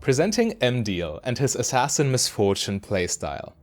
Presenting Emdiel and his Assassin Misfortune playstyle.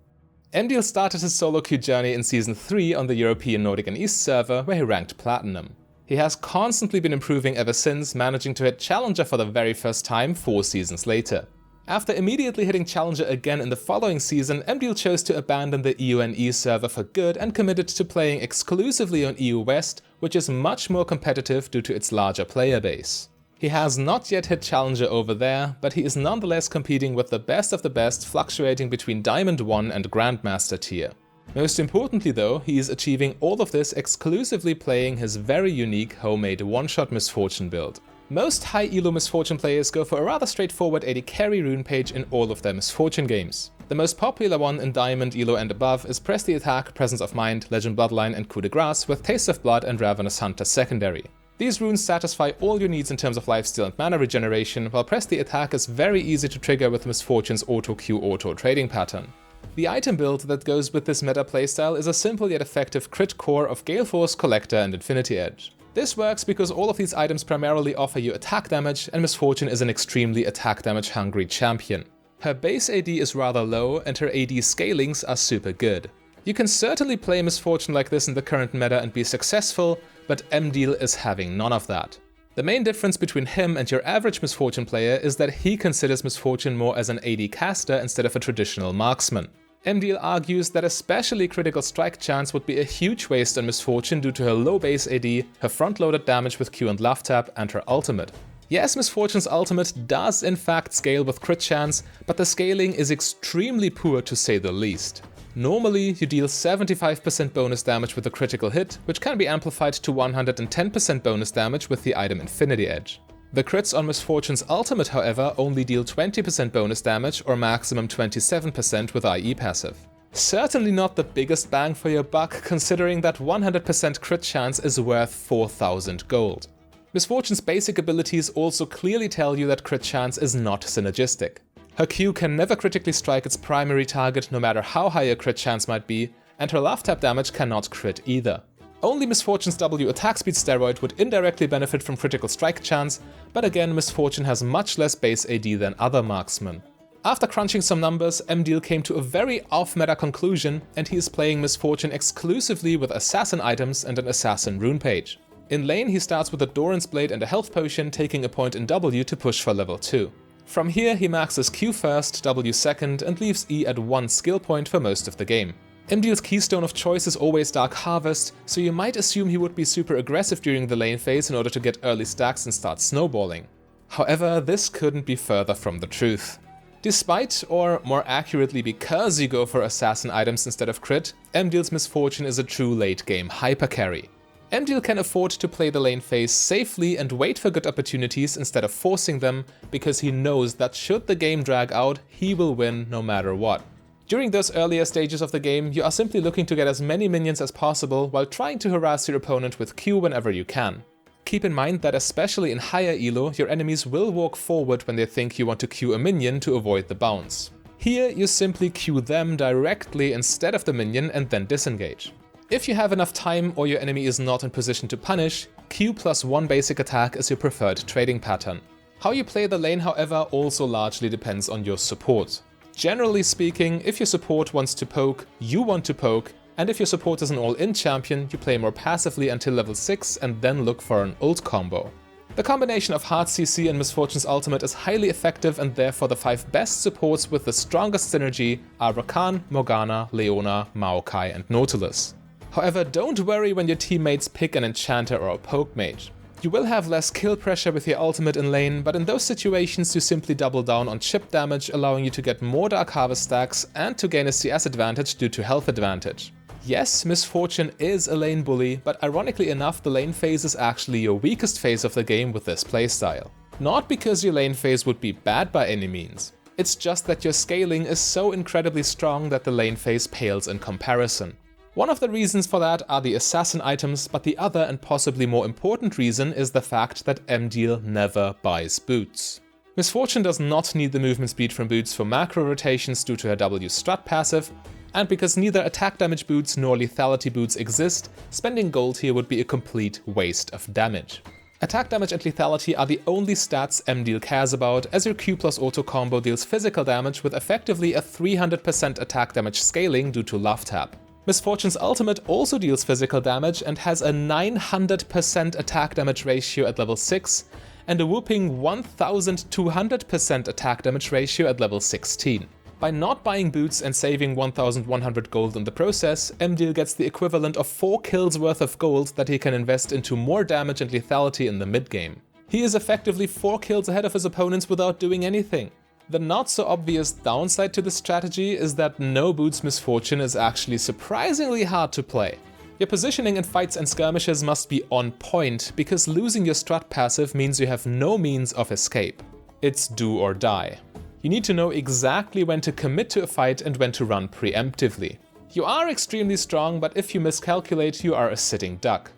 Emdiel started his solo queue journey in Season 3 on the European Nordic and East server, where he ranked Platinum. He has constantly been improving ever since, managing to hit Challenger for the very first time 4 seasons later. After immediately hitting Challenger again in the following season, Emdiel chose to abandon the EU and E server for good and committed to playing exclusively on EU West, which is much more competitive due to its larger player base. He has not yet hit Challenger over there, but he is nonetheless competing with the best of the best, fluctuating between Diamond 1 and Grandmaster tier. Most importantly though, he is achieving all of this exclusively playing his very unique homemade one-shot Misfortune build. Most high elo Misfortune players go for a rather straightforward AD carry rune page in all of their Misfortune games. The most popular one in Diamond, Elo and above is Press the Attack, Presence of Mind, Legend Bloodline and Coup de Grace with Taste of Blood and Ravenous Hunter secondary. These runes satisfy all your needs in terms of lifesteal and mana regeneration, while Press the Attack is very easy to trigger with Misfortune's auto-Q auto trading pattern. The item build that goes with this meta playstyle is a simple yet effective crit core of Gale Force, Collector and Infinity Edge. This works because all of these items primarily offer you attack damage, and Misfortune is an extremely attack damage hungry champion. Her base AD is rather low and her AD scalings are super good. You can certainly play Misfortune like this in the current meta and be successful, but Emdiel is having none of that. The main difference between him and your average Misfortune player is that he considers Misfortune more as an AD caster instead of a traditional marksman. Emdiel argues that especially critical strike chance would be a huge waste on Misfortune due to her low base AD, her front-loaded damage with Q and love tap, and her ultimate. Yes, Misfortune's ultimate does in fact scale with crit chance, but the scaling is extremely poor to say the least. Normally, you deal 75% bonus damage with a critical hit, which can be amplified to 110% bonus damage with the item Infinity Edge. The crits on Misfortune's ultimate, however, only deal 20% bonus damage or maximum 27% with IE passive. Certainly not the biggest bang for your buck, considering that 100% crit chance is worth 4000 gold. Misfortune's basic abilities also clearly tell you that crit chance is not synergistic. Her Q can never critically strike its primary target no matter how high a crit chance might be, and her love tap damage cannot crit either. Only Misfortune's W attack speed steroid would indirectly benefit from critical strike chance, but again Misfortune has much less base AD than other marksmen. After crunching some numbers, Emdiel came to a very off-meta conclusion, and he is playing Misfortune exclusively with assassin items and an assassin rune page. In lane he starts with a Doran's Blade and a health potion, taking a point in W to push for level 2. From here he maxes Q first, W second, and leaves E at 1 skill point for most of the game. Emdiel's keystone of choice is always Dark Harvest, so you might assume he would be super aggressive during the lane phase in order to get early stacks and start snowballing. However, this couldn't be further from the truth. Despite, or more accurately because you go for assassin items instead of crit, Emdiel's Misfortune is a true late game hyper carry. Emdiel can afford to play the lane phase safely and wait for good opportunities instead of forcing them, because he knows that should the game drag out, he will win no matter what. During those earlier stages of the game, you are simply looking to get as many minions as possible while trying to harass your opponent with Q whenever you can. Keep in mind that especially in higher elo, your enemies will walk forward when they think you want to Q a minion to avoid the bounce. Here, you simply Q them directly instead of the minion and then disengage. If you have enough time or your enemy is not in position to punish, Q plus 1 basic attack is your preferred trading pattern. How you play the lane, however, also largely depends on your support. Generally speaking, if your support wants to poke, you want to poke, and if your support is an all-in champion, you play more passively until level 6 and then look for an ult combo. The combination of hard CC and Misfortune's ultimate is highly effective, and therefore the 5 best supports with the strongest synergy are Rakan, Morgana, Leona, Maokai and Nautilus. However, don't worry when your teammates pick an enchanter or a poke mage. You will have less kill pressure with your ultimate in lane, but in those situations you simply double down on chip damage, allowing you to get more Dark Harvest stacks and to gain a CS advantage due to health advantage. Yes, Misfortune is a lane bully, but ironically enough the lane phase is actually your weakest phase of the game with this playstyle. Not because your lane phase would be bad by any means. It's just that your scaling is so incredibly strong that the lane phase pales in comparison. One of the reasons for that are the assassin items, but the other and possibly more important reason is the fact that Emdiel never buys boots. Misfortune does not need the movement speed from boots for macro rotations due to her W strat passive, and because neither attack damage boots nor lethality boots exist, spending gold here would be a complete waste of damage. Attack damage and lethality are the only stats Emdiel cares about, as your Q plus auto combo deals physical damage with effectively a 300% attack damage scaling due to Love Tap. Misfortune's ultimate also deals physical damage and has a 900% attack damage ratio at level 6 and a whooping 1200% attack damage ratio at level 16. By not buying boots and saving 1100 gold in the process, Emdiel gets the equivalent of 4 kills worth of gold that he can invest into more damage and lethality in the mid-game. He is effectively 4 kills ahead of his opponents without doing anything. The not so obvious downside to this strategy is that no boots Misfortune is actually surprisingly hard to play. Your positioning in fights and skirmishes must be on point, because losing your strat passive means you have no means of escape. It's do or die. You need to know exactly when to commit to a fight and when to run preemptively. You are extremely strong, but if you miscalculate, you are a sitting duck.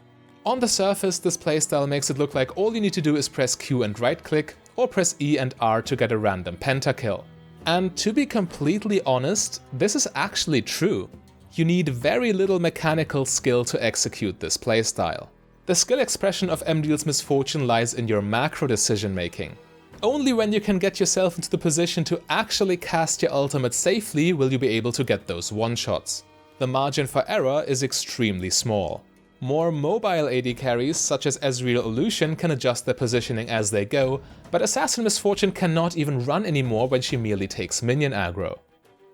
On the surface, this playstyle makes it look like all you need to do is press Q and right-click, or press E and R to get a random pentakill. And to be completely honest, this is actually true. You need very little mechanical skill to execute this playstyle. The skill expression of Emdiel's Misfortune lies in your macro decision making. Only when you can get yourself into the position to actually cast your ultimate safely will you be able to get those one-shots. The margin for error is extremely small. More mobile AD carries, such as Ezreal or Lucian, can adjust their positioning as they go, but Assassin Misfortune cannot even run anymore when she merely takes minion aggro.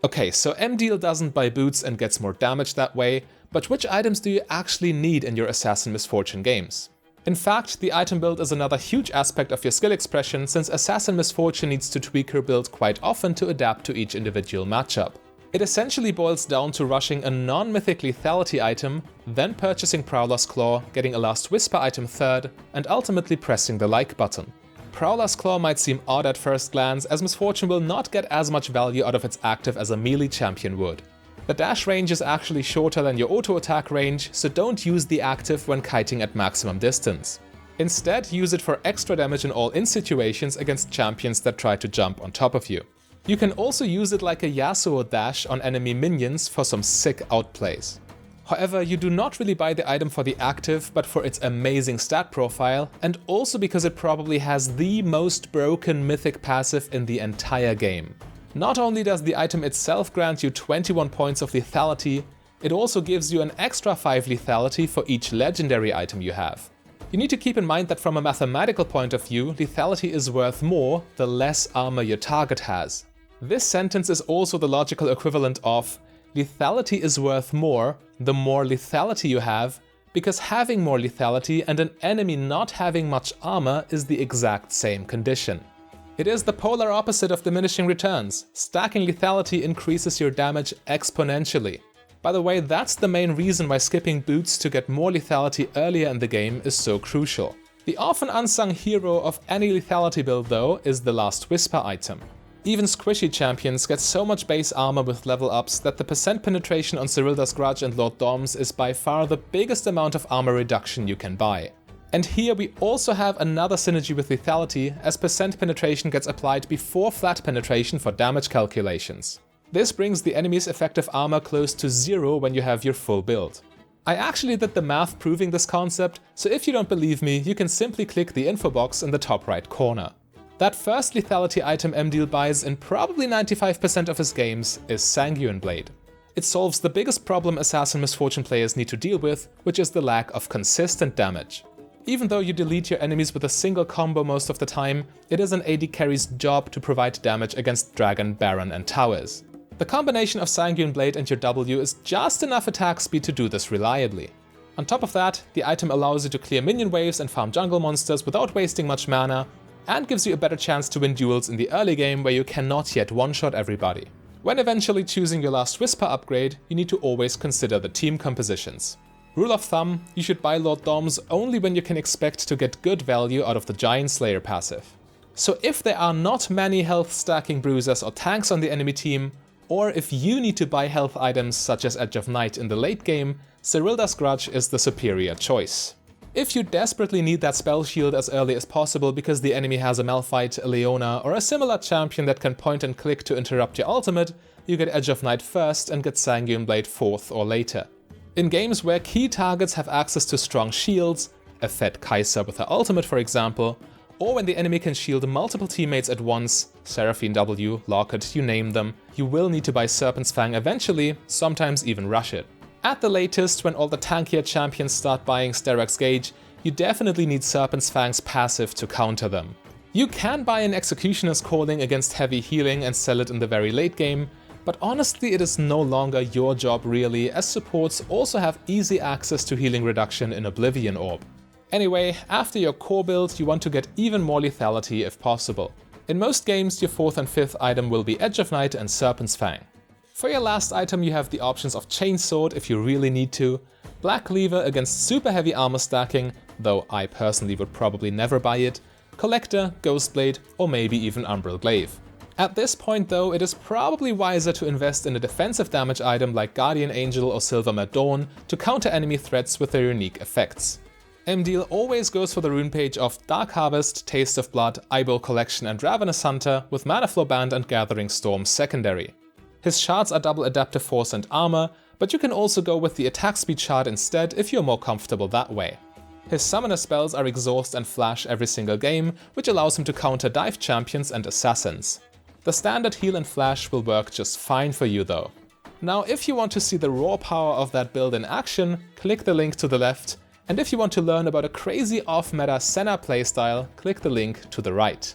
Okay, so Emdiel doesn't buy boots and gets more damage that way, but which items do you actually need in your Assassin Misfortune games? In fact, the item build is another huge aspect of your skill expression, since Assassin Misfortune needs to tweak her build quite often to adapt to each individual matchup. It essentially boils down to rushing a non-mythic lethality item, then purchasing Prowler's Claw, getting a Last Whisper item third, and ultimately pressing the like button. Prowler's Claw might seem odd at first glance, as Misfortune will not get as much value out of its active as a melee champion would. The dash range is actually shorter than your auto attack range, so don't use the active when kiting at maximum distance. Instead, use it for extra damage in all-in situations against champions that try to jump on top of you. You can also use it like a Yasuo dash on enemy minions for some sick outplays. However, you do not really buy the item for the active, but for its amazing stat profile, and also because it probably has the most broken mythic passive in the entire game. Not only does the item itself grant you 21 points of lethality, it also gives you an extra 5 lethality for each legendary item you have. You need to keep in mind that from a mathematical point of view, lethality is worth more the less armor your target has. This sentence is also the logical equivalent of lethality is worth more the more lethality you have, because having more lethality and an enemy not having much armor is the exact same condition. It is the polar opposite of diminishing returns. Stacking lethality increases your damage exponentially. By the way, that's the main reason why skipping boots to get more lethality earlier in the game is so crucial. The often unsung hero of any lethality build though is the Last Whisper item. Even squishy champions get so much base armor with level ups that the percent penetration on Cyrilda's Grudge and Lord Dom's is by far the biggest amount of armor reduction you can buy. And here we also have another synergy with lethality, as percent penetration gets applied before flat penetration for damage calculations. This brings the enemy's effective armor close to 0 when you have your full build. I actually did the math proving this concept, so if you don't believe me, you can simply click the info box in the top right corner. That first lethality item Emdiel buys in probably 95% of his games is Sanguine Blade. It solves the biggest problem Assassin Misfortune players need to deal with, which is the lack of consistent damage. Even though you delete your enemies with a single combo most of the time, it is an AD carry's job to provide damage against Dragon, Baron and Towers. The combination of Sanguine Blade and your W is just enough attack speed to do this reliably. On top of that, the item allows you to clear minion waves and farm jungle monsters without wasting much mana, and gives you a better chance to win duels in the early game where you cannot yet one-shot everybody. When eventually choosing your Last Whisper upgrade, you need to always consider the team compositions. Rule of thumb, you should buy Lord Dom's only when you can expect to get good value out of the Giant Slayer passive. So if there are not many health stacking bruisers or tanks on the enemy team, or if you need to buy health items such as Edge of Night in the late game, Cyrilda's Grudge is the superior choice. If you desperately need that spell shield as early as possible because the enemy has a Malphite, a Leona, or a similar champion that can point and click to interrupt your ultimate, you get Edge of Night first and get Sanguine Blade 4th or later. In games where key targets have access to strong shields, a fed Kai'Sa with her ultimate for example, or when the enemy can shield multiple teammates at once, Seraphine W, Locket, you name them, you will need to buy Serpent's Fang eventually, sometimes even rush it. At the latest, when all the tankier champions start buying Sterak's Gauge, you definitely need Serpent's Fang's passive to counter them. You can buy an Executioner's Calling against heavy healing and sell it in the very late game, but honestly it is no longer your job really, as supports also have easy access to healing reduction in Oblivion Orb. Anyway, after your core build, you want to get even more lethality if possible. In most games, your 4th and 5th item will be Edge of Night and Serpent's Fang. For your last item you have the options of Chainsword if you really need to, Black Cleaver against super heavy armor stacking, though I personally would probably never buy it, Collector, Ghostblade, or maybe even Umbral Glaive. At this point though, it is probably wiser to invest in a defensive damage item like Guardian Angel or Silvermare Dawn to counter enemy threats with their unique effects. Emdiel always goes for the rune page of Dark Harvest, Taste of Blood, Eyeball Collection and Ravenous Hunter with Mana Flow Band and Gathering Storm secondary. His shards are double Adaptive Force and Armor, but you can also go with the attack speed shard instead if you're more comfortable that way. His summoner spells are Exhaust and Flash every single game, which allows him to counter dive champions and assassins. The standard heal and flash will work just fine for you though. Now if you want to see the raw power of that build in action, click the link to the left, and if you want to learn about a crazy off-meta Senna playstyle, click the link to the right.